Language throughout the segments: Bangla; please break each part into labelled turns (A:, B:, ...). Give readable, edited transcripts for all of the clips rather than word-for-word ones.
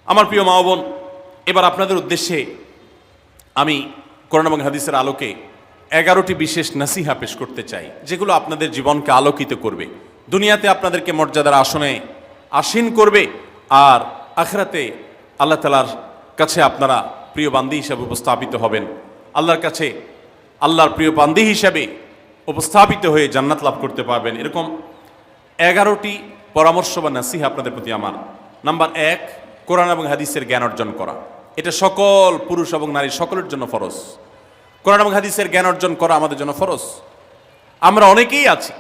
A: আমার প্রিয় মা বোন, এবার আপনাদের উদ্দেশ্যে আমি কোরআন এবং হাদিসের আলোকে 11টি বিশেষ নাসিহা পেশ করতে চাই, যেগুলো আপনাদের জীবনকে আলোকিত করবে, দুনিয়াতে আপনাদেরকে মর্যাদার আসনে আসীন করবে, আর আখিরাতে আল্লাহ তাআলার কাছে আপনারা প্রিয় বান্দী হিসাবে উপস্থাপিত হবেন। আল্লাহর কাছে আল্লাহর প্রিয় বান্দী হিসাবে উপস্থাপিত হয়ে জান্নাত লাভ করতে পারবেন। এরকম 11টি পরামর্শ বা নাসিহা আপনাদের প্রতি আমার। নাম্বার 1, কোরআন এবং হাদিসের জ্ঞান অর্জন করা। এটা সকল পুরুষ এবং নারী সকলের জন্য ফরজ। কোরআন এবং হাদিসের জ্ঞান অর্জন করা আমাদের জন্য ফরজ। আমরা অনেকেই আছি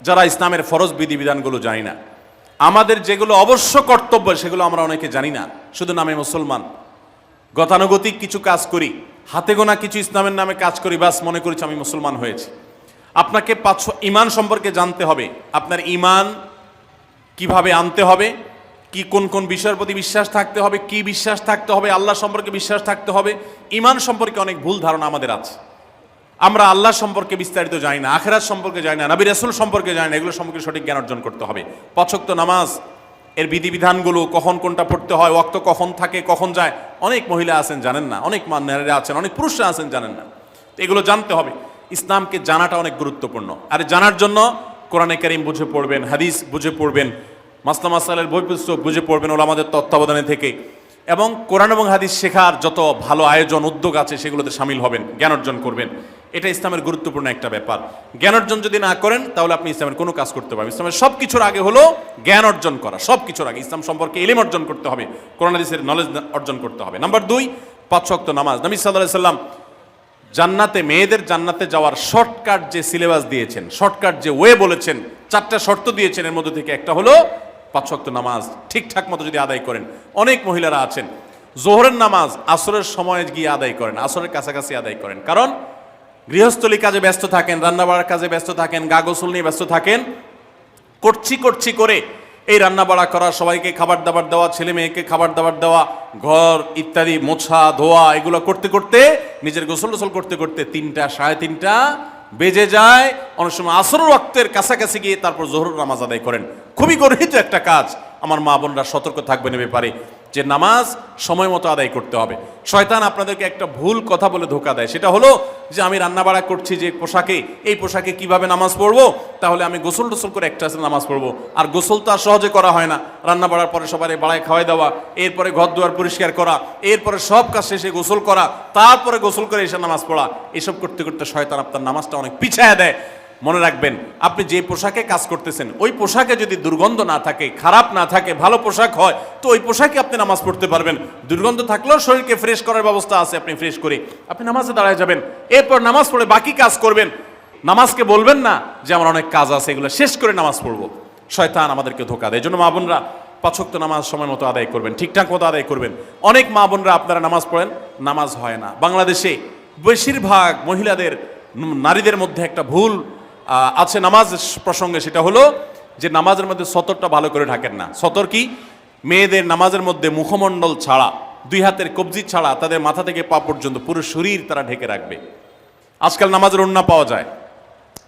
A: যারা ইসলামের ফরজ বিধিবিধানগুলো জানি না। আমাদের যেগুলো অবশ্য কর্তব্য সেগুলো আমরা অনেকে জানি না, শুধু নামে মুসলমান। গতানুগতিক কিছু কাজ করি, হাতে গোনা কিছু ইসলামের নামে কাজ করি, বাস মনে করেছি আমি মুসলমান হয়েছি। আপনাকে ঈমান সম্পর্কে জানতে হবে। আপনার ঈমান কিভাবে আনতে হবে, কি কোন কোন বিষয়ের প্রতি বিশ্বাস থাকতে হবে, কি বিশ্বাস থাকতে হবে, আল্লাহ সম্পর্কে বিশ্বাস থাকতে হবে। ঈমান সম্পর্কে অনেক ভুল ধারণা আমাদের আছে। আমরা আল্লাহ সম্পর্কে বিস্তারিত জানি না, আখিরাত সম্পর্কে জানি না, নবী রাসূল সম্পর্কে জানি না। এগুলো সম্পর্কে সঠিক জ্ঞান অর্জন করতে হবে। 5 ওয়াক্ত নামাজ এর বিধিবিধানগুলো, কখন কোনটা পড়তে হয়, ওয়াক্ত কখন থাকে কখন যায়, অনেক মহিলা আছেন জানেন না, অনেক নারীরা আছেন, অনেক পুরুষরা আছেন জানেন না। তো এগুলো জানতে হবে। ইসলামকে জানাটা অনেক গুরুত্বপূর্ণ। আর জানার জন্য কোরআনে কারীম বুঝে পড়বেন, হাদিস বুঝে পড়বেন, মাসলা মাসাইলের বই পুস্তক বুঝে পড়বেন ওলামাদের তত্ত্বাবধানে থেকে, এবং কোরআন এবং হাদিস শেখার যত ভালো আয়োজন উদ্যোগ আছে সেগুলোতে শামিল হবেন, জ্ঞান অর্জন করবেন। এটা ইসলামের গুরুত্বপূর্ণ একটা ব্যাপার। জ্ঞান অর্জন যদি না করেন তাহলে আপনি ইসলামের কোনো কাজ করতে পারবেন। ইসলামের সব কিছুর আগে হলো জ্ঞান অর্জন করা। সব কিছুর আগে ইসলাম সম্পর্কে ইলম অর্জন করতে হবে, কোরআন হাদিসের নলেজ অর্জন করতে হবে। নাম্বার 2, 5 ওয়াক্ত নামাজ। নবী সাল্লাল্লাহু আলাইহি সাল্লাম জান্নাতে, মেয়েদের জান্নাতে যাওয়ার শর্টকাট যে সিলেবাস দিয়েছেন, শর্টকাট যে ওয়ে বলেছেন, 4টা শর্ত দিয়েছেন। এর মধ্যে থেকে একটা হলো 5 ওয়াক্ত নামাজ ঠিকঠাক মতো যদি আদায় করেন। অনেক মহিলারা আছেন জোহরের নামাজ আসরের সময় গিয়ে আদায় করেন, আসরের কাছাকাছি আদায় করেন, কারণ গৃহস্থলী কাজে ব্যস্ত থাকেন, রান্নাবাড়ার কাজে ব্যস্ত থাকেন, গা গোসল নিয়ে ব্যস্ত থাকেন। করছি করে এই রান্নাবাড়া করা, সবাইকে খাবার দাবার দেওয়া, ছেলে মেয়েকে খাবার দাবার দেওয়া, ঘর ইত্যাদি মোছা ধোয়া, এগুলো করতে করতে, নিজের গোসল টোসল করতে করতে 3টা 3:30 বেজে যায়। অনেক সময় আসরের ওয়াক্তের কাছাকাছি গিয়ে তারপর জোহরের নামাজ আদায় করেন। খুবই গর্হিত একটা কাজ। আমার মা বোনরা সতর্ক থাকবেন এ ব্যাপারে, যে নামাজ সময় মতো আদায় করতে হবে। শয়তান আপনাদেরকে একটা ভুল কথা বলে ধোঁকা দেয়, সেটা হলো যে আমি রান্নাবাড়া করছি যে পোশাকে, এই পোশাকে কিভাবে নামাজ পড়বো, তাহলে আমি গোসল টোসল করে একটা নামাজ পড়বো। আর গোসল তো আর সহজে করা হয় না। রান্নাবাড়ার পরে সবাই বাড়ায় খাওয়াই দেওয়া, এরপরে ঘর দুয়ার পরিষ্কার করা, এরপরে সব কাজ শেষে গোসল করা, তারপরে গোসল করে এসে নামাজ পড়া, এসব করতে করতে শয়তান আপনার নামাজটা অনেক পিছায় দেয়। মনে রাখবেন, আপনি যে পোশাকে কাজ করতেছেন ওই পোশাকে যদি দুর্গন্ধ না থাকে, খারাপ না থাকে, ভালো পোশাক হয়, তো ওই পোশাকে আপনি নামাজ পড়তে পারবেন। দুর্গন্ধ থাকলেও শরীরকে ফ্রেশ করার ব্যবস্থা আছে, আপনি ফ্রেশ করে আপনি নামাজে দাঁড়ায় যাবেন। এরপর নামাজ পড়ে বাকি কাজ করবেন। নামাজকে বলবেন না যে আমার অনেক কাজ আছে, এগুলো শেষ করে নামাজ পড়বো। শয়তান আমাদেরকে ধোঁকা দেয়। এই জন্য মা বোনরা 5 ওয়াক্ত নামাজ সময় মতো আদায় করবেন, ঠিকঠাক মতো আদায় করবেন। অনেক মা বোনরা আপনারা নামাজ পড়েন, নামাজ হয় না। বাংলাদেশে বেশিরভাগ মহিলাদের, নারীদের মধ্যে একটা ভুল আছে নামাজ প্রসঙ্গে, সেটা হলো যে নামাজের মধ্যে সতরটা ভালো করে ঢাকেন না। সতর কি? মেয়েদের নামাজের মধ্যে মুখমণ্ডল ছাড়া, 2 হাতের কবজি ছাড়া তাদের মাথা থেকে পা পর্যন্ত পুরো শরীর তারা ঢেকে রাখবে। আজকাল নামাজের ওড়না পাওয়া যায়,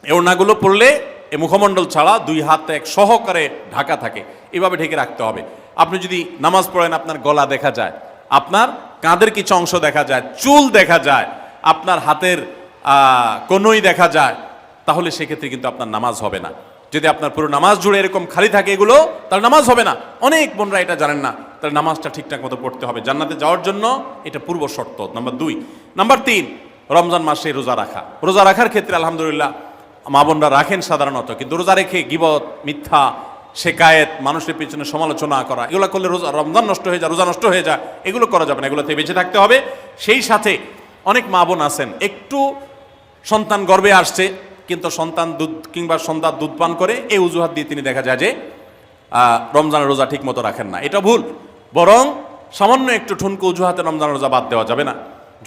A: এই ওড়নাগুলো পরলে এই মুখমণ্ডল ছাড়া 2 হাত এক সহকারে ঢাকা থাকে, এভাবে ঢেকে রাখতে হবে। আপনি যদি নামাজ পড়েন, আপনার গলা দেখা যায়, আপনার কাঁধের কিছু অংশ দেখা যায়, চুল দেখা যায়, আপনার হাতের কনুই দেখা যায়, তাহলে সেক্ষেত্রে কিন্তু আপনার নামাজ হবে না। যদি আপনার পুরো নামাজ জুড়ে এরকম খালি থাকে এগুলো, তাহলে নামাজ হবে না। অনেক বোনরা এটা জানেন না, তাহলে নামাজটা ঠিকঠাক মতো পড়তে হবে। জান্নাতে যাওয়ার জন্য এটা পূর্ব শর্ত। নাম্বার 2। নাম্বার 3, রমজান মাসে রোজা রাখা। রোজা রাখার ক্ষেত্রে আলহামদুলিল্লাহ মা বোনরা রাখেন সাধারণত, কিন্তু রোজা রেখে গীবত, মিথ্যা, শেকায়েত, মানুষের পিছনে সমালোচনা করা, এগুলো করলে রমজান নষ্ট হয়ে যায়, রোজা নষ্ট হয়ে যায়। এগুলো করা যাবে না, এগুলোতে বেঁচে থাকতে হবে। সেই সাথে অনেক মা বোন আছেন, একটু সন্তান গর্ভে আসছে, কিন্তু সন্তান দুধ কিংবা সন্তান দুধ পান করে, এই অজুহাত দিয়ে তিনি দেখা যায় যে রমজানের রোজা ঠিক মতো রাখেন না। এটা ভুল। বরং সামান্য একটু ঠুনকো অজুহাতে রমজানের রোজা বাদ দেওয়া যাবে না।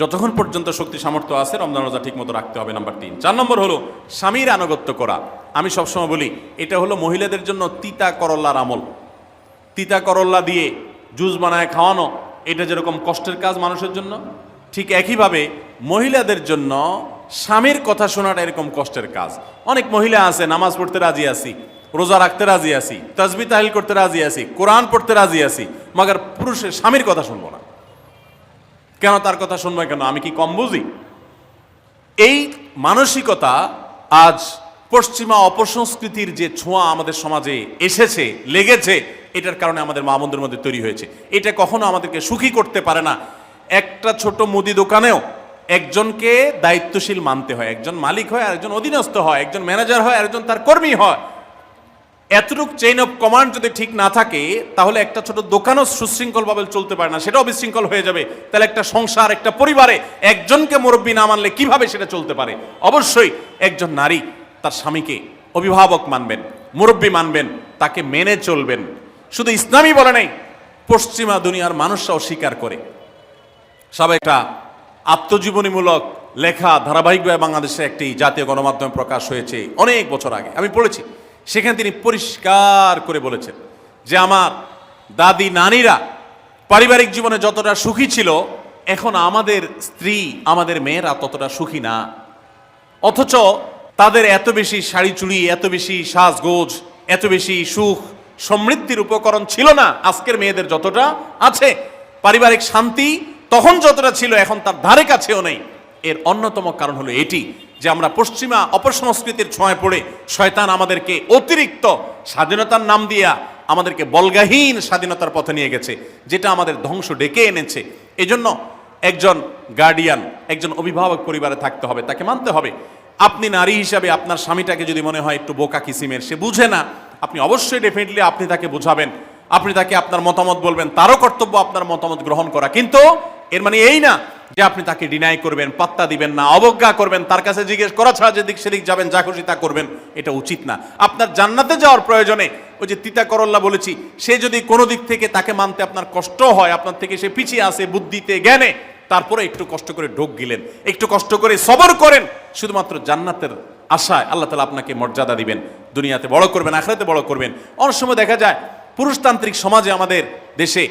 A: যতক্ষণ পর্যন্ত শক্তি সামর্থ্য আছে রমজান রোজা ঠিক মতো রাখতে হবে। নাম্বার 3। 4 নম্বর হলো স্বামীর আনুগত্য করা। আমি সবসময় বলি এটা হলো মহিলাদের জন্য তিতা করল্লার আমল। তিতা করল্লা দিয়ে জুস বানায় খাওয়ানো, এটা যেরকম কষ্টের কাজ মানুষের জন্য, ঠিক একইভাবে মহিলাদের জন্য স্বামীর কথা শোনাটা এরকম কষ্টের কাজ। অনেক মহিলা আছে নামাজ পড়তে রাজি আছি, রোজা রাখতে রাজি আছি, তাসবিহ তাহলিল করতে রাজি আছি, কোরআন পড়তে রাজি আছি, মগর পুরুষের স্বামীর কথা শুনবো না। কেন তার কথা শুনবো কেন? আমি কি কম বুঝি? এই মানসিকতা আজ পশ্চিমা অপসংস্কৃতির যে ছোঁয়া আমাদের সমাজে এসেছে, লেগেছে, এটার কারণে আমাদের মা বোনদের মধ্যে তৈরি হয়েছে। এটা কখনো আমাদেরকে সুখী করতে পারে না। একটা ছোট মুদি দোকানেও একজনকে দায়িত্বশীল মানতে হয়, একজন মালিক হয়, আরেকজন অধীনস্থ হয়, একজন ম্যানেজার হয়, আরেকজন তার কর্মী হয়। এতটুক চেইন অফ কমান্ড যদি ঠিক না থাকে, তাহলে একটা ছোট দোকানও সুশৃঙ্খলভাবে চলতে পারে না, সেটাও বিশৃঙ্খল হয়ে যাবে। তাহলে একটা সংসার, একটা পরিবারে একজনকে মুরব্বী না মানলে কিভাবে সেটা চলতে পারে? অবশ্যই একজন নারী তার স্বামীকে অভিভাবক মানবেন, মুরব্বী মানবেন, তাকে মেনে চলবেন। শুধু ইসলামই বলে নেই, পশ্চিমা দুনিয়ার মানুষরাও স্বীকার করে। সব একটা আত্মজীবনীমূলক লেখা ধারাবাহিকভাবে বাংলাদেশে একটি জাতীয় গণমাধ্যমে প্রকাশ হয়েছে অনেক বছর আগে, আমি পড়েছি। সেখানে তিনি পরিষ্কার করে বলেছেন যে আমার দাদি নানীরা পারিবারিক জীবনে যতটা সুখী ছিল, এখন আমাদের স্ত্রী, আমাদের মেয়েরা ততটা সুখী না। অথচ তাদের এত বেশি শাড়ি চুড়ি, এত বেশি সাজগোজ, এত বেশি সুখ সমৃদ্ধির উপকরণ ছিল না আজকের মেয়েদের যতটা আছে। পারিবারিক শান্তি তখন যতটা ছিল, এখন তার ধারে কাছেও নেই। এর অন্যতম কারণ হলো এটি যে আমরা পশ্চিমা অপসংস্কৃতির ছোঁয়ায় পড়ে শয়তান আমাদেরকে অতিরিক্ত স্বাধীনতার নাম দিয়া আমাদেরকে বলগাহীন স্বাধীনতার পথে নিয়ে গেছে, যেটা আমাদের ধ্বংস ডেকে এনেছে। এজন্য একজন গার্ডিয়ান, একজন অভিভাবক পরিবারে থাকতে হবে, তাকে মানতে হবে। আপনি নারী হিসাবে আপনার স্বামীটাকে যদি মনে হয় একটু বোকা কিসিমের, সে বুঝে না, আপনি অবশ্যই ডেফিনেটলি আপনি তাকে বোঝাবেন, আপনি তাকে আপনার মতামত বলবেন, তারও কর্তব্য আপনার মতামত গ্রহণ করা। কিন্তু এর মানে এই না যে আপনি তাকে ডিনাই করবেন, পাত্তা দিবেন না, অবজ্ঞা করবেন, তার কাছে জিজ্ঞেস করা ছাড়া যেদিক সেদিক যাবেন, যা খুশি তা করবেন, এটা উচিত না। আপনার জান্নাতে যাওয়ার প্রয়োজনে ওই যে তিতা করল্লা বলেছি, সে যদি কোনো দিক থেকে তাকে মানতে আপনার কষ্ট হয়, আপনার থেকে সে পিছিয়ে আসে বুদ্ধিতে জ্ঞানে, তারপরে একটু কষ্ট করে ঢোক গিলেন, একটু কষ্ট করে সবর করেন, শুধুমাত্র জান্নাতের আশায় আল্লাহ তাআলা আপনাকে মর্যাদা দিবেন, দুনিয়াতে বড় করবেন, আখিরাতে বড় করবেন। অনেক সময় দেখা যায় পুরুষতান্ত্রিক সমাজে আমাদের দেশে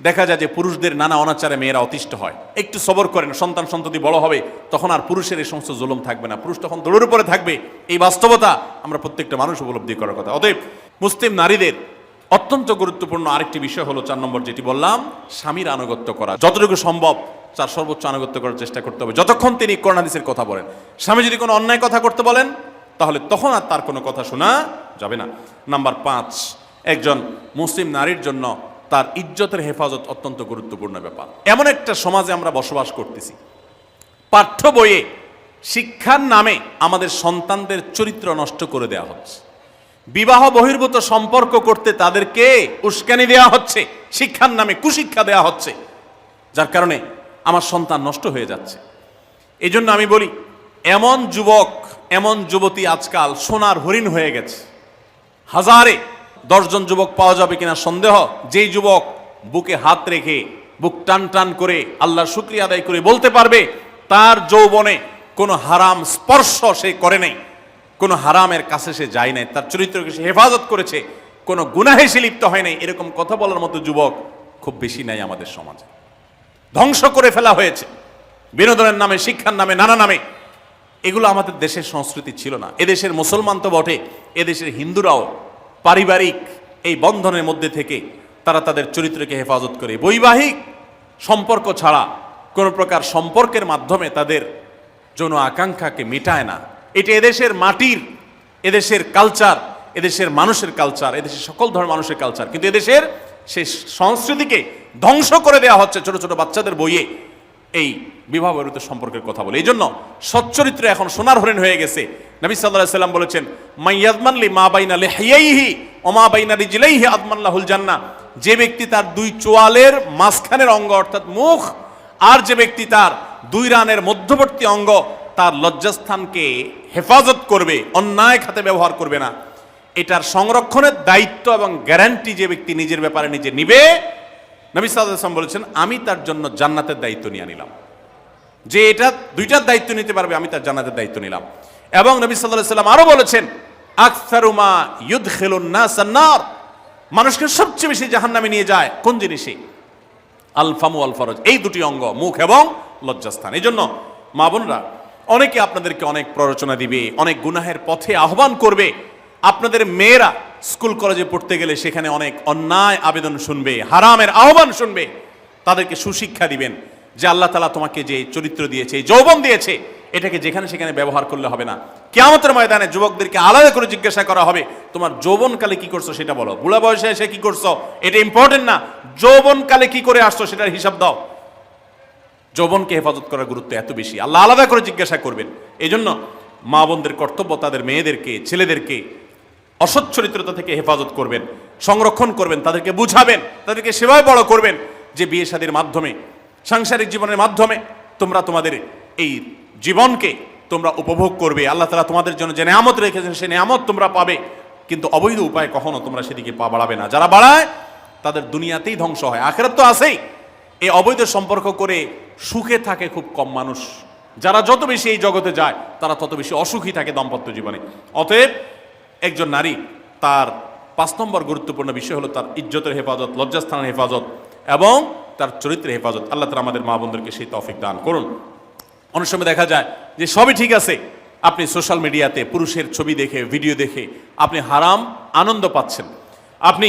A: দেখা যায় যে পুরুষদের নানা অনাচারে মেয়েরা অতিষ্ঠ হয়। একটু সবর করেন, সন্তান সন্ততি বড় হবে, তখন আর পুরুষের এই সমস্ত জুলুম থাকবে না, পুরুষ তখন দৌড়ের উপরে থাকবে। এই বাস্তবতা আমরা প্রত্যেকটা মানুষ উপলব্ধি করার কথা। অতএব মুসলিম নারীদের অত্যন্ত গুরুত্বপূর্ণ আরেকটি বিষয় হলো 4 নম্বর যেটি বললাম, স্বামীর আনুগত্য করা। যতটুকু সম্ভব তার সর্বোচ্চ আনুগত্য করার চেষ্টা করতে হবে, যতক্ষণ তিনি কোরআন হাদিসের কথা বলেন। স্বামী যদি কোনো অন্যায় কথা করতে বলেন, তাহলে তখন আর তার কোনো কথা শোনা যাবে না। নাম্বার 5, একজন মুসলিম নারীর জন্য তার ইজ্জতের হেফাজত অত্যন্ত গুরুত্বপূর্ণ ব্যাপার। এমন একটা সমাজে আমরা বসবাস করতেছি, পাঠ্য বইয়ে শিক্ষার নামে আমাদের সন্তানদের চরিত্র নষ্ট করে দেওয়া হচ্ছে, বিবাহ বহির্ভূত সম্পর্ক করতে তাদেরকে উস্কানি দেওয়া হচ্ছে, শিক্ষার নামে কুশিক্ষা দেওয়া হচ্ছে, যার কারণে আমার সন্তান নষ্ট হয়ে যাচ্ছে। এই জন্য আমি বলি, এমন যুবক, এমন যুবতী আজকাল সোনার হরিণ হয়ে গেছে। হাজারে 10 জন যুবক পাওয়া যাবে কিনা সন্দেহ, যেই যুবক বুকে হাত রেখে বুক টান টান করে আল্লাহর শুকরিয়া আদায় করে বলতে পারবে তার যৌবনে কোনো হারাম স্পর্শ সে করে নাই, কোনো হারামের কাছে সে যায় নাই, তার চরিত্রকে সে হেফাজত করেছে, কোনো গুনাহে সে লিপ্ত হয় নাই, এরকম কথা বলার মতো যুবক খুব বেশি নাই আমাদের সমাজে। ধ্বংস করে ফেলা হয়েছে বিনোদনের নামে, শিক্ষার নামে, নানা নামে। এগুলো আমাদের দেশের সংস্কৃতি ছিল না। এদেশের মুসলমান তো বটে, এদেশের হিন্দুরাও পারিবারিক এই বন্ধনের মধ্যে থেকে তারা তাদের চরিত্রকে হেফাজত করে, বৈবাহিক সম্পর্ক ছাড়া কোনো প্রকার সম্পর্কের মাধ্যমে তাদের যৌন আকাঙ্ক্ষাকে মেটায় না। এটা এদেশের মাটির, এদেশের কালচার, এদেশের মানুষের কালচার, এদেশের সকল ধরনের মানুষের কালচার, কিন্তু এদেশের সেই সংস্কৃতিকে ধ্বংস করে দেওয়া হচ্ছে ছোট ছোট বাচ্চাদের বইয়ে এই বিবাহ বহির্ভূত সম্পর্কের কথা বলে। এই জন্য সচ্চরিত্র এখন সোনার হরিণ হয়ে গেছে। নবী সাল্লাল্লাহু আলাইহি সাল্লাম বলেছেন, মাইয়াজমান লি মা বাইনা লিহিয়াইহি ওয়া মা বাইনা রিজলাইহি আদমান লাহুল জান্নাহ। যে ব্যক্তি তার 2 চোয়ালের মাঝখানের অঙ্গ অর্থাৎ মুখ, আর যে ব্যক্তি তার 2 রানের মধ্যবর্তী অঙ্গ, তার লজ্জাস্থানকে হেফাজত করবে, অন্যায় খাতে ব্যবহার করবে না, এটার সংরক্ষণের দায়িত্ব এবং গ্যারান্টি যে ব্যক্তি নিজের ব্যাপারে নিজে নিবে, নবী সাল্লাল্লাহু আলাইহি ওয়াসাল্লাম বলেছেন, আমি তার জন্য জান্নাতের দায়িত্ব নিয়ে নিলাম। যে এটা 2টার দায়িত্ব নিতে পারবে, আমি তার জান্নাতের দায়িত্ব নিলাম। এবং নবী সাল্লাল্লাহু আলাইহি ওয়াসাল্লাম আরো বলেছেন, আকসারু মা ইউদখিলুন নাস আন-নার, মানুষকে সবচেয়ে বেশি জাহান্নামে নিয়ে যায় কোন জিনিসে? আল ফামু আল ফরজ, এই 2টি অঙ্গ, মুখ এবং লজ্জাস্থান। এই জন্য মা বোনরা, অনেকে আপনাদেরকে অনেক প্ররোচনা দিবে, অনেক গুনাহের পথে আহ্বান করবে। আপনাদের মেয়েরা স্কুল কলেজে পড়তে গেলে সেখানে অনেক অন্যায় আবেদন শুনবে, হারামের আহ্বান শুনবে। তাদেরকে সুশিক্ষা দিবেন যে আল্লাহ তাআলা তোমাকে যে চরিত্র দিয়েছে, এই যৌবন দিয়েছে, এটাকে যেখানে সেখানে ব্যবহার করলে হবে না। কিয়ামতের ময়দানে যুবকদেরকে আলাদা করে জিজ্ঞাসা করা হবে, তোমার যৌবনকালে কি করছো সেটা বলো, বুড়া বয়সে এসে কি করছো এটা ইম্পর্টেন্ট না, যৌবনকালে কি করে আসছো সেটার হিসাব দাও। যৌবনকে হেফাজত করার গুরুত্ব এত বেশি, আল্লাহ আলাদা করে জিজ্ঞাসা করবেন। এই জন্য মা বোনদের কর্তব্য তাদের মেয়েদেরকে, ছেলেদেরকে অসৎ চরিত্রতা থেকে হেফাজত করবেন, সংরক্ষণ করবেন, তাদেরকে বুঝাবেন, তাদেরকে সেভাবে বড় করবেন যে বিয়ে শাদীর মাধ্যমে, সাংসারিক জীবনের মাধ্যমে তোমরা তোমাদের এই জীবনকে তোমরা উপভোগ করবে। আল্লাহ তাআলা তোমাদের জন্য যে নেয়ামত রেখেছেন সে নেয়ামত তোমরা পাবে, কিন্তু অবৈধ উপায়ে কখনো তোমরা সেদিকে পা বাড়াবে না। যারা বাড়ায় তাদের দুনিয়াতেই ধ্বংস হয়, আখিরাত তো আছেই। এই অবৈধ সম্পর্ক করে সুখে থাকে খুব কম মানুষ। যারা যত বেশি এই জগতে যায় তারা তত বেশি অসুখী থাকে দাম্পত্য জীবনে। অতএব একজন নারী তার 5 নম্বর গুরুত্বপূর্ণ বিষয় হলো তার ইজ্জতের হেফাজত, লজ্জাস্থানের হেফাজত এবং তার চরিত্রের হেফাজত। আল্লাহ তাআলা আমাদের মা বোনদেরকে সেই তৌফিক দান করুন। অনেক সময় দেখা যায় যে সবই ঠিক আছে, আপনি সোশ্যাল মিডিয়াতে পুরুষের ছবি দেখে, ভিডিও দেখে আপনি হারাম আনন্দ পাচ্ছেন। আপনি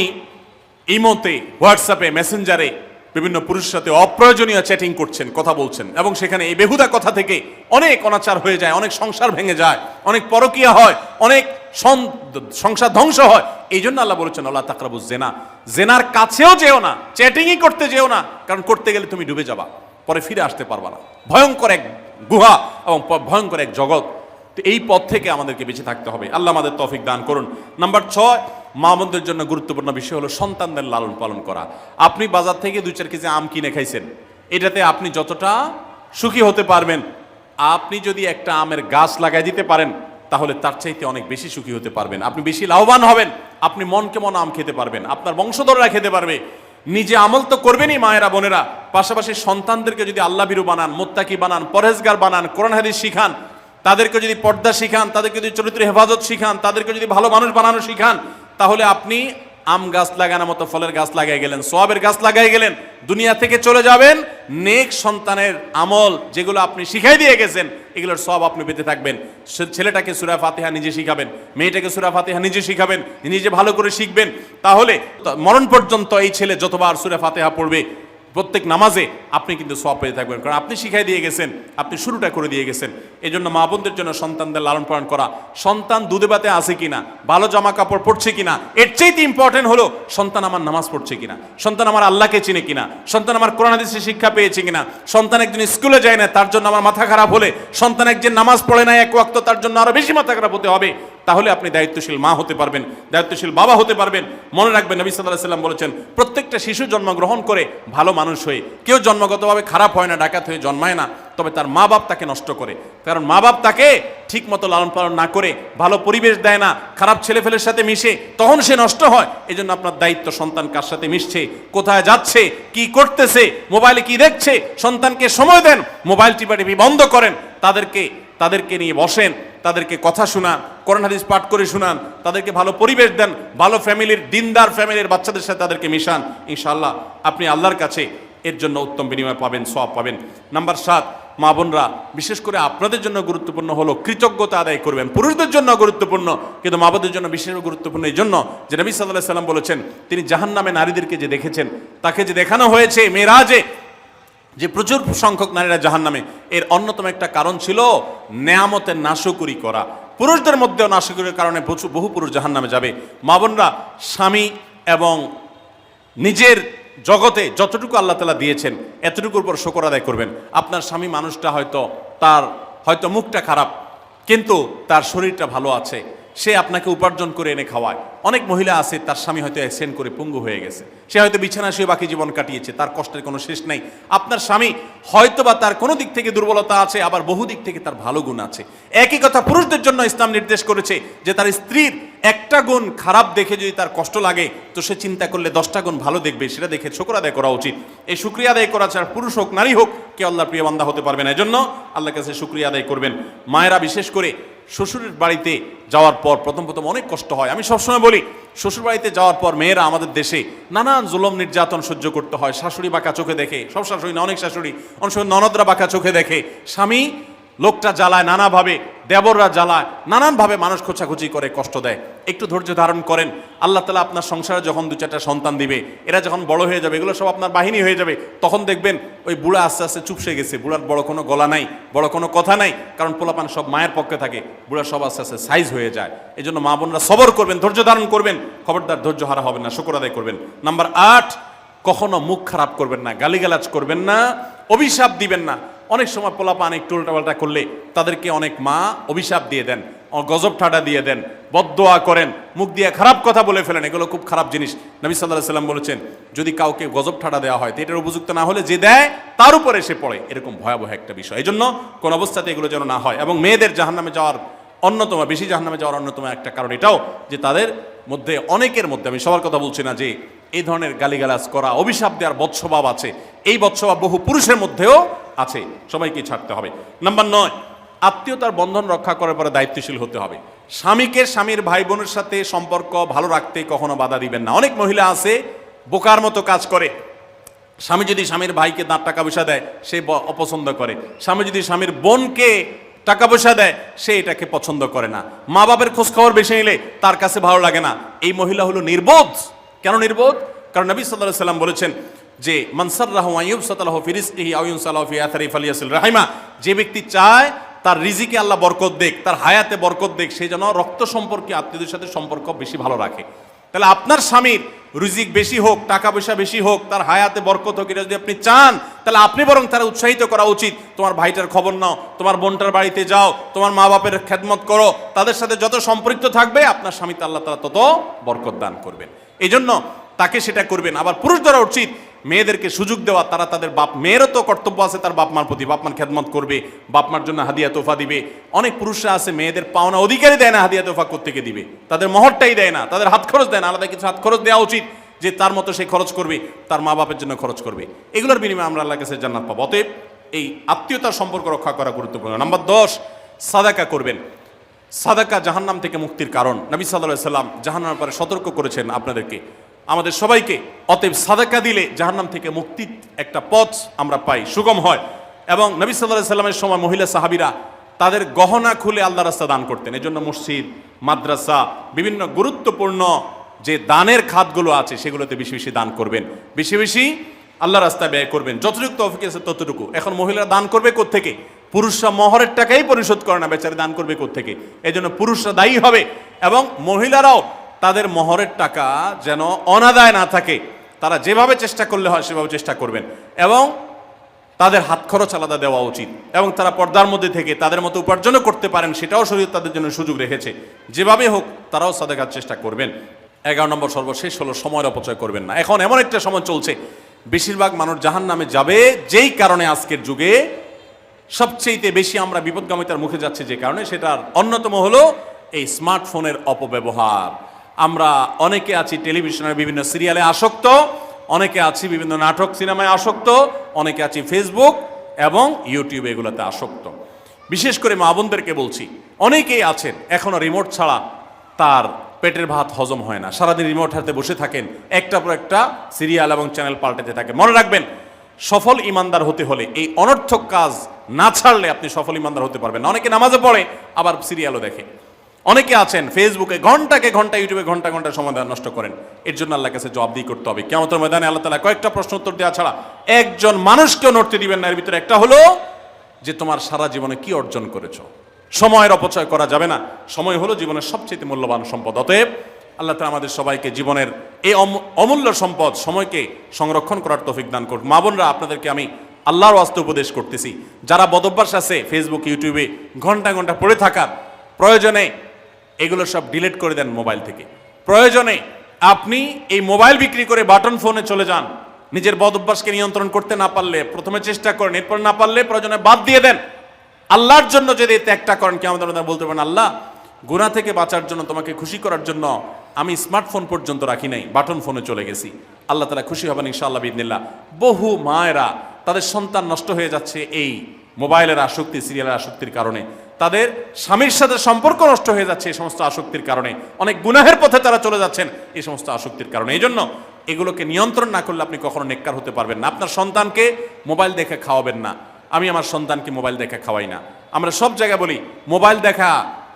A: ইমোতে, হোয়াটসঅ্যাপে, মেসেঞ্জারে বিভিন্ন পুরুষের সাথে অপ্রয়োজনীয় চ্যাটিং করছেন, কথা বলছেন, এবং সেখানে এই বেহুদা কথা থেকে অনেক অনাচার হয়ে যায়, অনেক সংসার ভেঙে যায়, অনেক পরকীয়া হয়, অনেক সংসার ধ্বংস হয়। এই জন্য আল্লাহ বলেছেন ওয়ালা তাকরাবুজ জিনা, জেনার কাছেও যেও না, চ্যাটিংই করতে যেও না, কারণ করতে গেলে তুমি ডুবে যাবা, পরে ফিরে আসতে পারবা না। ভয়ঙ্কর এক গুহা এবং ভয়ঙ্কর এক জগৎ। তো এই পথ থেকে আমাদেরকে বেঁচে থাকতে হবে। আল্লাহ আমাদের তৌফিক দান করুন। নাম্বার 6, মা বোনদের জন্য গুরুত্বপূর্ণ বিষয় হলো সন্তানদের লালন পালন করা। আপনি বাজার থেকে 2-4 কেজি আম কিনে খাইছেন, এটাতে আপনি যতটা সুখী হতে পারবেন, আপনি যদি একটা আমের গাছ লাগাই দিতে পারেন তাহলে তার চাইতে অনেক বেশি সুখী হতে পারবেন, আপনি বেশি লাভবান হবেন, আপনি মনকে মন আম খেতে পারবেন, আপনার বংশধররা খেতে পারবে। নিজে আমল তো করবেনই মায়েরা, বোনেরা, পাশাপাশি সন্তানদেরকে যদি আল্লাহ ভীরু বানান, মুত্তাকি বানান, পরহেজগার বানান, কোরআন হাদিস শিখান, তাদেরকে যদি পর্দা শিখান, তাদেরকে যদি চরিত্র হেফাজত শিখান, তাদেরকে যদি ভালো মানুষ বানানো শিখান, তাহলে আপনি আম গাছ লাগানোর মতো ফলের গাছ লাগাই গেলেন, সওয়াবের গাছ লাগাই গেলেন, দুনিয়া থেকে চলে যাবেন। নেক সন্তানের আমল যেগুলো আপনি শিখাই দিয়ে গেছেন এগুলোর সওয়াব আপনি পেতে থাকবেন। ছেলেটাকে সূরা ফাতিহা নিজে শিখাবেন, মেয়েটাকে সূরা ফাতিহা নিজে শিখাবেন, নিজে ভালো করে শিখবেন, তাহলে মরণ পর্যন্ত এই ছেলে যতবার সূরা ফাতিহা পড়বে প্রত্যেক নামাজে আপনি কিন্তু সওয়াব পেয়ে থাকবেন, কারণ আপনি শিখাই দিয়ে গেছেন, আপনি শুরুটা করে দিয়ে গেছেন। এই জন্য মা বোনদের জন্য সন্তানদের লালন পালন করা, সন্তান দুধে ভাতে আছে কিনা, ভালো জামা কাপড় পরছে কিনা, এর চাইতে ইম্পর্টেন্ট হলো সন্তান আমার নামাজ পড়ছে কিনা, সন্তান আমার আল্লাহকে চিনে কিনা, সন্তান আমার কোরআন হাদিসের শিক্ষা পেয়েছে কিনা। সন্তান একজন স্কুলে যায় না, তার জন্য আমার মাথা খারাপ হলে, সন্তান একজন নামাজ পড়ে না এক ওয়াক্ত, তার জন্য আরো বেশি মাথা খারাপ হতে হবে। তাহলে আপনি দায়িত্বশীল মা হতে পারবেন, দায়িত্বশীল বাবা হতে পারবেন। মনে রাখবেন নবী সাল্লাল্লাহু আলাইহি ওয়াসাল্লাম বলেছেন, প্রত্যেকটা শিশু জন্মগ্রহণ করে ভালো মানুষ হয়ে, কেউ জন্মগতভাবে খারাপ হয় না, ডাকাত হয়ে জন্মায় না, তবে তার মা বাপ তাকে নষ্ট করে। কারণ মা বাপ তাকে ঠিক মতো লালন পালন না করে, ভালো পরিবেশ দেয় না, খারাপ ছেলেফেলের সাথে মিশে, তখন সে নষ্ট হয়। এই জন্য আপনার দায়িত্ব সন্তান কার সাথে মিশছে, কোথায় যাচ্ছে, কি করতেছে, মোবাইলে কি দেখছে, সন্তানকে সময় দেন, মোবাইল টিপাটিপি বন্ধ করেন, তাদেরকে নিয়ে বসেন, তাদেরকে কথা শোনান, কোরআন হাদিস পাঠ করে শোনান, তাদেরকে ভালো পরিবেশ দেন, ভালো ফ্যামিলির, দিনদার ফ্যামিলির বাচ্চাদের সাথে তাদেরকে মিশান। ইনশাআল্লাহ আপনি আল্লাহর কাছে এর জন্য উত্তম বিনিময় পাবেন, সওয়াব পাবেন। নাম্বার 7, মা বোনরা বিশেষ করে আপনাদের জন্য গুরুত্বপূর্ণ হলো কৃতজ্ঞতা আদায় করবেন। পুরুষদের জন্য গুরুত্বপূর্ণ, কিন্তু মা বোনদের জন্য বিশেষ গুরুত্বপূর্ণ এই জন্য যে নবী সাল্লাল্লাহু আলাইহি ওয়াসাল্লাম বলেছেন, তিনি জাহান্নামে নারীদেরকে যে দেখেছেন, তাকে যে দেখানো হয়েছে মেরাজে, যে প্রচুর সংখ্যক নারীরা জাহান্নামে, এর অন্যতম একটা কারণ ছিল নেয়ামতের নাশকরি করা। পুরুষদের মধ্যেও নাশকরির কারণে বহু পুরুষ জাহান্নামে যাবে। মা বোনরা স্বামী এবং নিজের জগতে যতটুকু আল্লাহ তাআলা দিয়েছেন এতটুকুর উপর শুকর আদায় করবেন। আপনার স্বামী মানুষটা হয়তো মুখটা খারাপ, কিন্তু তার শরীরটা ভালো আছে, সে আপনাকে উপার্জন করে এনে খাওয়ায়। অনেক মহিলা আছে তার স্বামী হয়তো অ্যাক্সিডেন্ট করে পঙ্গু হয়ে গেছে, সে হয়তো বিছানা শুয়ে বাকি জীবন কাটিয়েছে, তার কষ্টের কোনো শেষ নাই। আপনার স্বামী হয়তো বা তার কোনো দিক থেকে দুর্বলতা আছে, আবার বহু দিক থেকে তার ভালো গুণ আছে। একই কথা পুরুষদের জন্য ইসলাম নির্দেশ করেছে যে তার স্ত্রীর একটা গুণ খারাপ দেখে যদি তার কষ্ট লাগে, তো সে চিন্তা করলে 10টা গুণ ভালো দেখবে, সেটা দেখে শুকর আদায় করা উচিত। এই শুকরিয়া আদায় করা ছাড়া পুরুষ হোক নারী হোক কেউ আল্লাহর প্রিয় বান্দা হতে পারবে না। এজন্য আল্লাহর কাছে শুকরিয়া আদায় করবেন। মায়েরা বিশেষ করে শ্বশুরের বাড়িতে যাওয়ার পর প্রথম অনেক কষ্ট হয়। আমি সবসময় বলি, শ্বশুর বাড়িতে যাওয়ার পর মেয়েরা আমাদের দেশে নানান জুলুম নির্যাতন সহ্য করতে হয়। শাশুড়ি বাঁকা চোখে দেখে, সব শাশুড়ি না, অনেক শাশুড়ি, অনেক সময় ননদরা বাঁকা চোখে দেখে, স্বামী লোকটা জ্বালায় নানাভাবে, দেবররা জ্বালায় নানানভাবে, মানুষ খোঁচাখুচি করে কষ্ট দেয়। একটু ধৈর্য ধারণ করেন, আল্লাহ তাআলা আপনার সংসারে যখন 2-4টা সন্তান দিবে, এরা যখন বড় হয়ে যাবে, এগুলো সব আপনার বাহিনী হয়ে যাবে, তখন দেখবেন ওই বুড়া আস্তে আস্তে চুপসে গেছে, বুড়ার বড় কোনো গলা নাই, বড় কোনো কথা নাই, কারণ পোলাপান সব মায়ের পক্ষে থাকে, বুড়া সব আস্তে আস্তে সাইজ হয়ে যায়। এই জন্য মা বোনরা সবর করবেন, ধৈর্য ধারণ করবেন, খবরদার ধৈর্য হারা হবেন না, শুকর আদায় করবেন। নাম্বার 8, কখনো মুখ খারাপ করবেন না, গালিগালাজ করবেন না, অভিশাপ দিবেন না। অনেক সময় পোলাপান একটু উল্টাপাল্টা করলে তাদেরকে অনেক মা অভিশাপ দিয়ে দেন, গজব ঠাডা দিয়ে দেন, বদদোয়া করেন, মুখ দিয়ে খারাপ কথা বলে ফেলেন। এগুলো খুব খারাপ জিনিস। নবী সাল্লাল্লাহু আলাইহি ওয়াসাল্লাম বলেছেন, যদি কাউকে গজব ঠাডা দেওয়া হয় তো এটার উপযুক্ত না হলে যে দেয় তার উপরে এসে পড়ে, এরকম ভয়াবহ একটা বিষয়। এই জন্য কোন অবস্থাতে এগুলো যেন না হয়। এবং মেয়েদের জাহান্নামে যাওয়ার বেশি জাহান্নামে যাওয়ার অন্যতম একটা কারণ এটাও যে তাদের মধ্যে, অনেকের মধ্যে, আমি সবার কথা বলছি না, যে এই ধরনের গালিগালাজ করা, অভিশাপ দেওয়ার বদস্বভাব আছে। এই বদস্বভাব বহু পুরুষের মধ্যেও আছে, সবাইকে ছাড়তে হবে। নাম্বার 9, আত্মীয়তার বন্ধন রক্ষা করার পরে দায়িত্বশীল হতে হবে। স্বামীকে স্বামীর ভাই বোনের সাথে সম্পর্ক ভালো রাখতে কখনো বাধা দিবেন না। অনেক মহিলা আছে বোকার মতো কাজ করে। স্বামী যদি স্বামীর ভাইকে টাকা পয়সা দেয় সে অপছন্দ করে, স্বামী যদি স্বামীর বোনকে টাকা পয়সা দেয় সে এটাকে পছন্দ করে না, মা বাবার খোঁজ খবর বেশি নিলে তার কাছে ভালো লাগে না। এই মহিলা হলো নির্বোধ। কেন নির্বোধ? কারণ নবী সাল্লাল্লাহু আলাইহি ওয়াসাল্লাম বলেছেন যে মান সাররাহু আন ইউবসাতা ফি রিজকিহি আও ইউনসালাহু ফি আথারি ফালিয়াসিল রাহিমা, যে ব্যক্তি চায় তার রিজিকে আল্লাহ বরকত দেখ, তার হায়াতে বরকত দেখ, সে যেন রক্ত সম্পর্কে আত্মীয়দের সাথে সম্পর্ক বেশি ভালো রাখে। তাহলে আপনার স্বামীর রিজিক বেশি হোক, টাকা পয়সা বেশি হোক, তার হায়াতে বরকত হোক, এটা যদি আপনি চান তাহলে আপনি বরং তারা উৎসাহিত করা উচিত। তোমার ভাইটার খবর নাও, তোমার বোনটার বাড়িতে যাও, তোমার মা বাপের খেদমত করো, তাদের সাথে যত সম্পৃক্ত থাকবে আপনার স্বামীতে আল্লাহ তাআলা তত বরকত দান করবেন। এই জন্য তাকে সেটা করবেন। আবার পুরুষদেরও উচিত মেয়েদেরকে সুযোগ দেওয়া, তারা তাদের বাপ, মেয়েরও তো কর্তব্য আছে তার বাপ মার প্রতি, বাপ মার খেদমত করবে, বাপ মার জন্য হাদিয়া তোফা দিবে। অনেক পুরুষরা আছে মেয়েদের পাওনা অধিকারই দেয় না, হাদিয়া তোফা কোত্থেকে দিবে, তাদের মহরটাই দেয় না, তাদের হাত খরচ দেয় না। আলাদা কিছু হাত খরচ দেওয়া উচিত, যে তার মতো সে খরচ করবে, তার মা বাপের জন্য খরচ করবে। এগুলোর বিনিময়ে আমরা আল্লাহর কাছে জান্নাত পাবো। অতএব এই আত্মীয়তার সম্পর্ক রক্ষা করা গুরুত্বপূর্ণ। নাম্বার 10, সাদাকা করবেন। সাদাকা জাহান্নাম থেকে মুক্তির কারণ। নবী সাল্লাল্লাহু আলাইহি ওয়াসাল্লাম জাহান্নামের পরে সতর্ক করেছেন আপনাদেরকে, আমাদের সবাইকে। অতএব সাদাকা দিলে জাহান্নাম থেকে মুক্তির একটা পথ আমরা পাই, সুগম হয়। এবং নবী সাল্লাল্লাহু আলাইহি ওয়াসাল্লামের সময় মহিলা সাহাবীরা তাদের গহনা খুলে আল্লাহর রাস্তায় দান করতেন। এজন্য মসজিদ, মাদ্রাসা, বিভিন্ন গুরুত্বপূর্ণ যে দানের খাতগুলো আছে সেগুলোতে বেশি বেশি দান করবেন, বেশি বেশি আল্লাহর রাস্তায় ব্যয় করবেন, যতটুকু তৌফিক আছে ততটুকু। এখন মহিলারা দান করবে কোত্থেকে? পুরুষরা মহরের টাকাই পরিশোধ করে না, বেচারে দান করবে কোত্থেকে? এই জন্য পুরুষরা দায়ী হবে। এবং মহিলারাও তাদের মহরের টাকা যেন অনাদায় না থাকে, তারা যেভাবে চেষ্টা করলে হয় সেভাবে চেষ্টা করবেন। এবং তাদের হাত খরচ আলাদা দেওয়া উচিত, এবং তারা পর্দার মধ্যে থেকে তাদের মতো উপার্জনও করতে পারেন, সেটাও শরীয়ত তাদের জন্য সুযোগ রেখেছে। যেভাবে হোক তারাও সাদাকার চেষ্টা করবেন। 11 নম্বর সর্বশেষ হলো সময়ের অপচয় করবেন না। এখন এমন একটা সময় চলছে, বেশিরভাগ মানুষ জাহান্নামে যাবে যেই কারণে, আজকের যুগে সবচেয়ে বেশি আমরা বিপদগামিতার মুখে যাচ্ছি যে কারণে, সেটার অন্যতম হলো এই স্মার্টফোনের অপব্যবহার। আমরা অনেকে আছি টেলিভিশনের বিভিন্ন সিরিয়ালে আসক্ত, অনেকে আছি বিভিন্ন নাটক সিনেমায় আসক্ত, অনেকে আছি ফেসবুক এবং ইউটিউব এগুলোতে আসক্ত। বিশেষ করে মা বোনদেরকে বলছি, অনেকেই আছেন এখনো রিমোট ছাড়া তার পেটের ভাত হজম হয় না, সারাদিন রিমোট হাতে বসে থাকেন, একটার পর একটা সিরিয়াল এবং চ্যানেল পাল্টাতে থাকে। মনে রাখবেন, সফল ইমানদার হতে হলে এই অনর্থক কাজ না ছাড়লে আপনি সফল ইমানদার হতে পারবেন না। অনেকে নামাজে পড়ে আবার সিরিয়ালও দেখে, অনেকে আছেন ফেসবুকে ঘন্টাকে ঘন্টা, ইউটিউবে ঘন্টা ঘন্টা সময় নষ্ট করেন। এর জন্য আল্লাহর কাছে জবাবদিহি করতে হবে। কিয়ামতের ময়দানে আল্লাহ তাআলা কয়েকটা প্রশ্ন উত্তর দেওয়া ছাড়া একজন মানুষকেও নড়তে দিবেন না। এর ভিতরে একটা হলো যে তোমার সারা জীবনে কি অর্জন করেছো। সময়ের অপচয় করা যাবে না। সময় হলো জীবনের সবচেয়ে মূল্যবান সম্পদ। অতএব আল্লাহ তাআলা আমাদের সবাইকে জীবনের এই অমূল্য সম্পদ সময়কে সংরক্ষণ করার তৌফিক দান করুন। মা বোনরা, আপনাদেরকে আমি আল্লাহর ওয়াস্তে উপদেশ করতেছি, যারা বদভ্যাস আছে ফেসবুক, ইউটিউবে ঘন্টা ঘন্টা পড়ে থাকার, প্রয়োজনে এগুলো সব ডিলিট করে দেন মোবাইল থেকে। প্রয়োজনে আপনি এই মোবাইল বিক্রি করে বাটন ফোনে চলে যান। নিজের বদভ্যাসকে নিয়ন্ত্রণ করতে না পারলে প্রথমে চেষ্টা করেন, এরপর না পারলে প্রয়োজনে বাদ দিয়ে দেন। আল্লাহর জন্য যদি ত্যাগটা করেন, কিয়ামতের বলতে পারেন, আল্লাহ গুনাহ থেকে বাঁচার জন্য, তোমাকে খুশি করার জন্য আমি স্মার্টফোন পর্যন্ত রাখি নাই, বাটন ফোনে চলে গেছি। আল্লাহ তাআলা খুশি হবেন ইনশাআল্লাহ বিইذনিল্লাহ। বহু মায়েরা তাদের সন্তান নষ্ট হয়ে যাচ্ছে এই মোবাইলের আসক্তি, সিরিয়ালের আসক্তির কারণে। তাদের স্বামীর সাথে সম্পর্ক নষ্ট হয়ে যাচ্ছে এই সমস্ত আসক্তির কারণে। অনেক গুনাহের পথে তারা চলে যাচ্ছেন এই সমস্ত আসক্তির কারণে। এই জন্য এগুলোকে নিয়ন্ত্রণ না করলে আপনি কখনো নেককার হতে পারবেন না। আপনার সন্তানকে মোবাইল দেখে খাওয়াবেন না। আমি আমার সন্তানকে মোবাইল দেখে খাওয়াই না। আমরা সব জায়গায় বলি মোবাইল দেখা,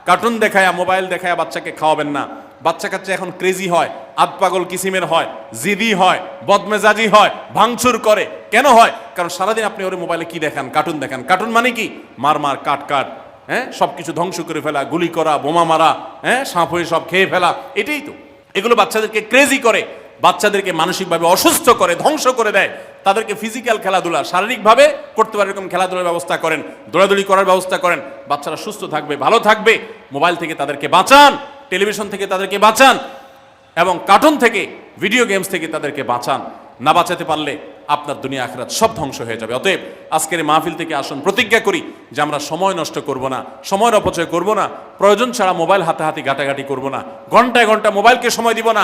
A: কার্টুন দেখায়া, মোবাইল দেখায়া বাচ্চাকে খাওয়াবেন না। বাচ্চা কাচ্চা এখন ক্রেজি হয়, আধপাগল কিসিমের হয়, জিদি হয়, বদমেজাজি হয়, ভাঙচুর করে। কেন হয়? কারণ সারাদিন আপনি ওরে মোবাইলে কি দেখান? কার্টুন দেখান। কার্টুন মানে কি? মার মার, কাট কাট, হ্যাঁ, সবকিছু ধ্বংস করে ফেলা, গুলি করা, বোমা মারা, হ্যাঁ, সাপ হয়ে সব খেয়ে ফেলা, এটাই তো। এগুলো বাচ্চাদেরকে ক্রেজি করে, বাচ্চাদেরকে মানসিকভাবে অসুস্থ করে, ধ্বংস করে দেয়। তাদেরকে ফিজিক্যাল খেলাধুলা, শারীরিকভাবে করতে পারে এরকম খেলাধুলার ব্যবস্থা করেন, দৌড়াদৌড়ি করার ব্যবস্থা করেন। বাচ্চারা সুস্থ থাকবে, ভালো থাকবে। মোবাইল থেকে তাদেরকে বাঁচান, টেলিভিশন থেকে তাদেরকে বাঁচান, এবং কার্টুন থেকে, ভিডিও গেমস থেকে তাদেরকে বাঁচান। না বাঁচাতে পারলে আপনার দুনিয়া আখিরাত সব ধ্বংস হয়ে যাবে। অতএব আজকের এই মাহফিল থেকে আসুন, প্রতিজ্ঞা করি যে আমরা সময় নষ্ট করব না, সময়ের অপচয় করব না, প্রয়োজন ছাড়া মোবাইল হাতাহাতি ঘাটাঘাটি করব না, ঘন্টায় ঘন্টা মোবাইলকে সময় দিব না।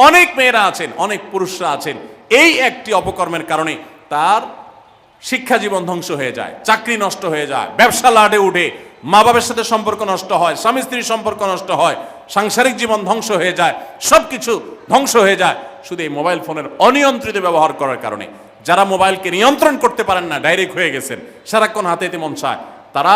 A: অনেক মেয়েরা আছেন, অনেক পুরুষরা আছেন, এই একটি অপকর্মের কারণে তার শিক্ষা জীবন ধ্বংস হয়ে যায়, চাকরি নষ্ট হয়ে যায়, ব্যবসা লাডে উঠে, মা বাবার সাথে সম্পর্ক নষ্ট হয়, স্বামী স্ত্রীর সম্পর্ক নষ্ট হয়, সাংসারিক জীবন ধ্বংস হয়ে যায়, সবকিছু ধ্বংস হয়ে যায় শুধু এই মোবাইল ফোনের অনিয়ন্ত্রিত ব্যবহার করার কারণে। যারা মোবাইলকে নিয়ন্ত্রণ করতে পারেন না, ডাইরেক্ট হয়ে গেছেন, সারাক্ষণ হাতে মন চায়, তারা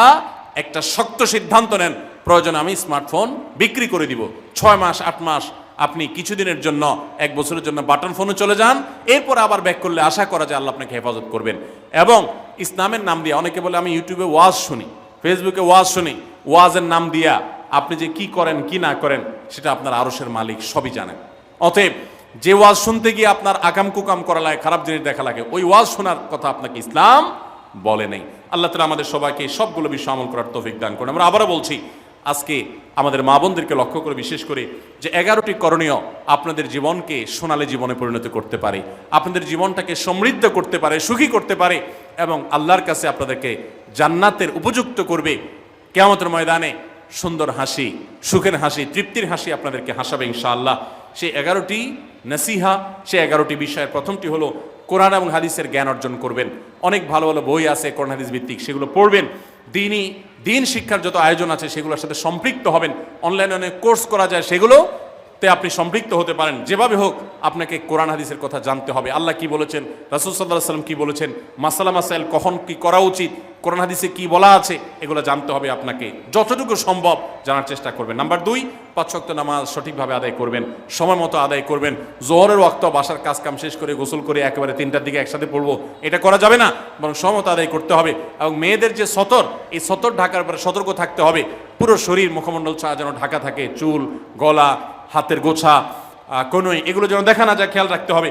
A: একটা শক্ত সিদ্ধান্ত নেন, প্রয়োজনে আমি স্মার্টফোন বিক্রি করে দিব। 6 মাস 8 মাস আপনি কিছুদিনের জন্য, 1 বছরের জন্য বাটন ফোনে চলে যান, এরপর আবার ব্যাক করলে আশা করা যায় আল্লাহ আপনাকে হেফাজত করবেন। এবং ইসলামের নাম দিয়ে, অনেকে বলে আমি ইউটিউবে ওয়াজ শুনি, ফেসবুকে ওয়াজ শুনি, ওয়াজের নাম দিয়া আপনি যে কি করেন কি না করেন সেটা আপনার আরশের মালিক সবই জানেন। অতএব যে ওয়াজ শুনতে গিয়ে আপনার আকাম কুকাম করা লাগে, খারাপ জিনিস দেখা লাগে, ওই ওয়াজ শোনার কথা আপনাকে ইসলাম বলে নেই। আল্লাহ তাআলা আমাদের সবাইকে সবগুলো বিষয় আমল করার তৌফিক দান করুন। আমরা আবারও বলছি, আজকে আমাদের মা বোনদেরকে লক্ষ্য করে বিশেষ করে যে 11টি করণীয় আপনাদের জীবনকে সোনালী জীবনে পরিণত করতে পারে, আপনাদের জীবনটাকে সমৃদ্ধ করতে পারে, সুখী করতে পারে, এবং আল্লাহর কাছে আপনাদেরকে জান্নাতের উপযুক্ত করবে। কিয়ামতের ময়দানে সুন্দর হাসি, সুখের হাসি, তৃপ্তির হাসি আপনাদেরকে হাসাবে ইনশাআল্লাহ। সেই 11টি নসিহা, সেই 11টি বিষয়ের প্রথমটি হলো কোরআন এবং হাদিসের জ্ঞান অর্জন করবেন। অনেক ভালো ভালো বই আছে কোরআন হাদিস ভিত্তিক, সেগুলো পড়বেন। দিন শিক্ষার যত আয়োজন আছে সেগুলোর সাথে সম্পৃক্ত হবেন। অনলাইনে অনেক কোর্স করা যায়, সেগুলোতে আপনি সম্পৃক্ত হতে পারেন। যেভাবে হোক আপনাকে কোরআন হাদিসের কথা জানতে হবে। আল্লাহ কি বলেছেন, রাসূল সাল্লাল্লাহু আলাইহি ওয়াসাল্লাম কি বলেছেন, মাসালা মাসাইল কখন কি করা উচিত, কোরআন হাদিসে কি বলা আছে, এগুলো জানতে হবে আপনাকে। যতটুকু সম্ভব জানার চেষ্টা করবেন। নাম্বার 2, 5 ওয়াক্ত নামাজ সঠিকভাবে আদায় করবেন, সময় মতো আদায় করবেন। জোহরের ওয়াক্ত বাসার কাজ কাম শেষ করে গোসল করে একেবারে 3টার দিকে একসাথে পড়বো, এটা করা যাবে না, বরং সময় মতো আদায় করতে হবে। এবং মেয়েদের যে সতর, এই সতর ঢাকার পরে সতর্ক থাকতে হবে। পুরো শরীর মুখমণ্ডল ছাড়া যেন ঢাকা থাকে, চুল, গলা, হাতের গোছা, কনুই, এগুলো যেন দেখা না যায়, খেয়াল রাখতে হবে।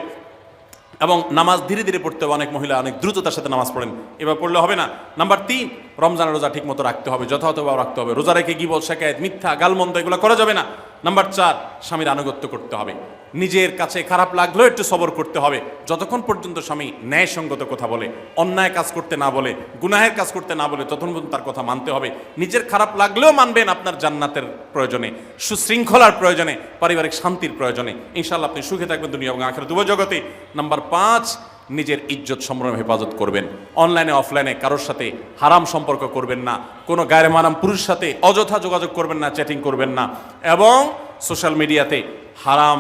A: এবং নামাজ ধীরে ধীরে পড়তে হবে। অনেক মহিলা অনেক দ্রুততার সাথে নামাজ পড়েন, এবার পড়লে হবে না। নাম্বার 3, রমজানের রোজা ঠিক মতো রাখতে হবে, যথাযথভাবে রাখতে হবে। রোজা রেখে গীবত, শিকায়েত, মিথ্যা, গালমন্দ এগুলো করা যাবে না। নাম্বার 4, স্বামীর আনুগত্য করতে হবে। নিজের কাছে খারাপ লাগলেও একটু সবর করতে হবে, যতক্ষণ পর্যন্ত স্বামী ন্যায়সঙ্গত কথা বলে, অন্যায় কাজ করতে না বলে, গুনাহের কাজ করতে না বলে, ততক্ষণ পর্যন্ত তার কথা মানতে হবে। নিজের খারাপ লাগলেও মানবেন, আপনার জান্নাতের প্রয়োজনে, সুশৃঙ্খলার প্রয়োজনে, পারিবারিক শান্তির প্রয়োজনে। ইনশাআল্লাহ আপনি সুখে থাকবেন দুনিয়া এবং আখিরাত উভয় জগতে। নাম্বার 5, নিজের ইজ্জত সম্ভ্রম হেফাজত করবেন। অনলাইনে অফলাইনে কারোর সাথে হারাম সম্পর্ক করবেন না, কোনো গায়রে মানাম পুরুষ সাথে অযথা যোগাযোগ করবেন না, চ্যাটিং করবেন না, এবং সোশ্যাল মিডিয়াতে হারাম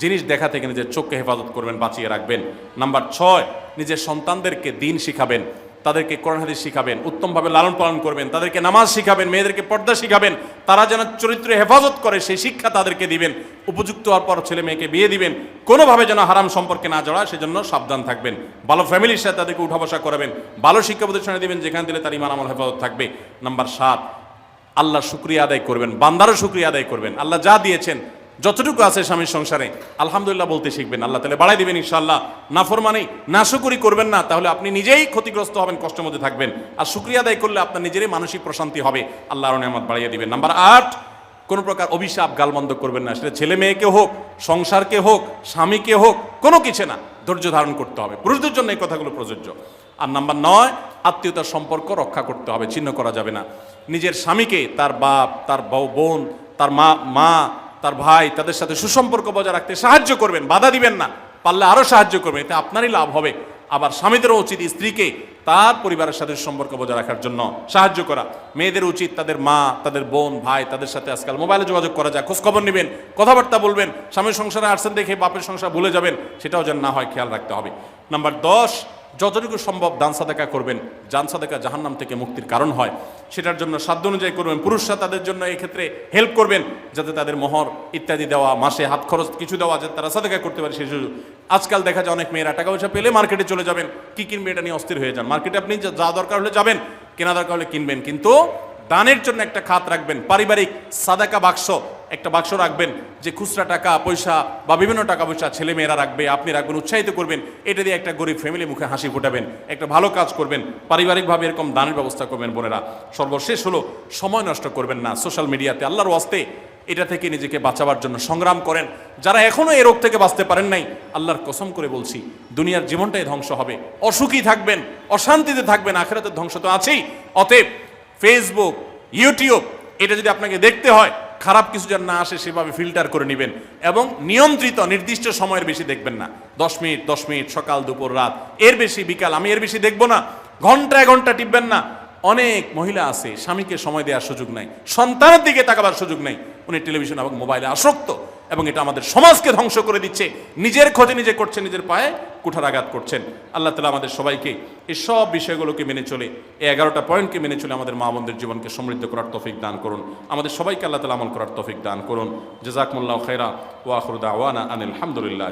A: জিনিস দেখা থেকে নিজের চোখকে হেফাজত করবেন, বাঁচিয়ে রাখবেন। নাম্বার 6, নিজের সন্তানদেরকে দিন শিখাবেন, তাদেরকে কোরআন হাদিস শিখাবেন, উত্তমভাবে লালন পালন করবেন, তাদেরকে নামাজ শিখাবেন, মেয়েদেরকে পর্দা শিখাবেন, তারা যেন চরিত্রে হেফাজত করে সেই শিক্ষা তাদেরকে দিবেন। উপযুক্ত হওয়ার পর ছেলে মেয়েকে বিয়ে দিবেন, কোনোভাবে যেন হারাম সম্পর্কে না জড়ায় সেজন্য সাবধান থাকবেন। ভালো ফ্যামিলির সাথে তাদেরকে উঠা বসা করাবেন, ভালো শিক্ষা প্রতিষ্ঠানে দিবেন যেখানে দিলে তার ইমান আমল হেফাজত থাকবে। নাম্বার 7, আল্লাহর শুকরিয়া আদায় করবেন, বান্দারও শুকরিয়া আদায় করবেন। আল্লাহ যা দিয়েছেন, যতটুকু আছে স্বামীর সংসারে, আলহামদুলিল্লাহ বলতে শিখবেন, আল্লাহ তাআলা বাড়াই দিবেন ইনশাআল্লাহ। নাফরমানি, নাশুকরি করবেন না, তাহলে আপনি নিজেই ক্ষতিগ্রস্ত হবেন, কষ্টের মধ্যে থাকবেন। আর শুকরিয়া আদায় করলে আপনার নিজেরই মানসিক প্রশান্তি হবে, আল্লাহর নিয়ামত বাড়িয়ে দিবেন। নাম্বার 8, কোনো প্রকার অভিশাপ গালমন্দ করবেন না, সেটা ছেলে মেয়েকে হোক, সংসারকে হোক, স্বামীকে হোক, কোনো কিছু না, ধৈর্য ধারণ করতে হবে। পুরুষদের জন্য এই কথাগুলো প্রযোজ্য। আর নাম্বার 9, আত্মীয়তার সম্পর্ক রক্ষা করতে হবে, ছিন্ন করা যাবে না। নিজের স্বামীকে তার বাপ, তার বোন, তার মা, তার ভাই, তাদের সাথে সুসম্পর্ক বজায় রাখতে সাহায্য করবেন, বাধা দিবেন না, পারলে আরও সাহায্য করবেন, এতে আপনারই লাভ হবে। আবার স্বামীদেরও উচিত স্ত্রীকে তার পরিবারের সাথে সম্পর্ক বজায় রাখার জন্য সাহায্য করা। মেয়েদের উচিত তাদের মা, তাদের বোন, ভাই, তাদের সাথে আজকাল মোবাইলে যোগাযোগ করা যায়, খোঁজখবর নেবেন, কথাবার্তা বলবেন। স্বামীর সংসারে আসছেন দেখে বাপের সংসার ভুলে যাবেন, সেটাও যেন না হয়, খেয়াল রাখতে হবে। নাম্বার 10, যতটুকু সম্ভব দান সাদাকা করবেন, জান সাদাকা জাহান্নাম থেকে মুক্তির কারণ হয়, সেটার জন্য সাধ্য অনুযায়ী করবেন। পুরুষরা তাদের জন্য এই ক্ষেত্রে হেল্প করবেন, যাতে তাদের মোহর ইত্যাদি দেওয়া, মাসে হাত খরচ কিছু দেওয়া, যাতে তারা সাদাকা করতে পারে সেই সুযোগ। আজকাল দেখা যায় অনেক মেয়েরা টাকা পয়সা পেলে মার্কেটে চলে যাবেন, কি কিনবে এটা নিয়ে অস্থির হয়ে যান। মার্কেটে আপনি যা দরকার হলে যাবেন, কেনা দরকার হলে কিনবেন, কিন্তু দানের জন্য একটা খাত রাখবেন। পারিবারিক সাদাকা বাক্স একটা বাক্স রাখবেন, যে খুচরা টাকা পয়সা বা বিভিন্ন টাকা পয়সা ছেলে মেয়েরা রাখবে, আপনি রাখবেন, উৎসাহিত করবেন। এটা দিয়ে একটা গরিব ফ্যামিলি মুখে হাসি ফোটাবেন, একটা ভালো কাজ করবেন, পারিবারিকভাবে এরকম দানের ব্যবস্থা করবেন। বোনেরা, সর্বশেষ হলো সময় নষ্ট করবেন না সোশ্যাল মিডিয়াতে। আল্লাহর ওয়াস্তে এটা থেকে নিজেকে বাঁচাবার জন্য সংগ্রাম করেন। যারা এখনো এই রোগ থেকে বাঁচতে পারেন নাই, আল্লাহর কসম করে বলছি, দুনিয়ার জীবনটাই ধ্বংস হবে, অসুখী থাকবেন, অশান্তিতে থাকবেন, আখিরাতের ধ্বংস তো আছেই। অতএব ফেসবুক, ইউটিউব এটা যদি আপনাকে দেখতে হয়, খারাপ কিছু যেন না আসে সেভাবে ফিল্টার করে নেবেন, এবং নিয়ন্ত্রিত নির্দিষ্ট সময়ের বেশি দেখবেন না। 10 মিনিট সকাল দুপুর রাত, এর বেশি বিকাল, আমি এর বেশি দেখবো না। ঘন্টায় ঘন্টা টিপবেন না। অনেক মহিলা আছে স্বামীকে সময় দেওয়ার সুযোগ নাই, সন্তানের দিকে তাকাবার সুযোগ নাই, উনি টেলিভিশন এবং মোবাইলে আসক্ত, এবং এটা আমাদের সমাজকে ধ্বংস করে দিচ্ছে। নিজের ক্ষতি নিজে করছেন, নিজের পায়ে কুঠারাঘাত করছেন। আল্লাহ তাআলা আমাদের সবাইকে এই সব বিষয়গুলোকে মেনে চলে, এই 11টা পয়েন্টকে মেনে চলে আমাদের মা বোনদের জীবনকে সমৃদ্ধ করার তৌফিক দান করুন। আমাদের সবাইকে আল্লাহ তাআলা আমল করার তৌফিক দান করুন। জাযাকুমুল্লাহু খাইরা ওয়া আখিরু দাওয়ানা আনিল হামদুলিল্লাহ।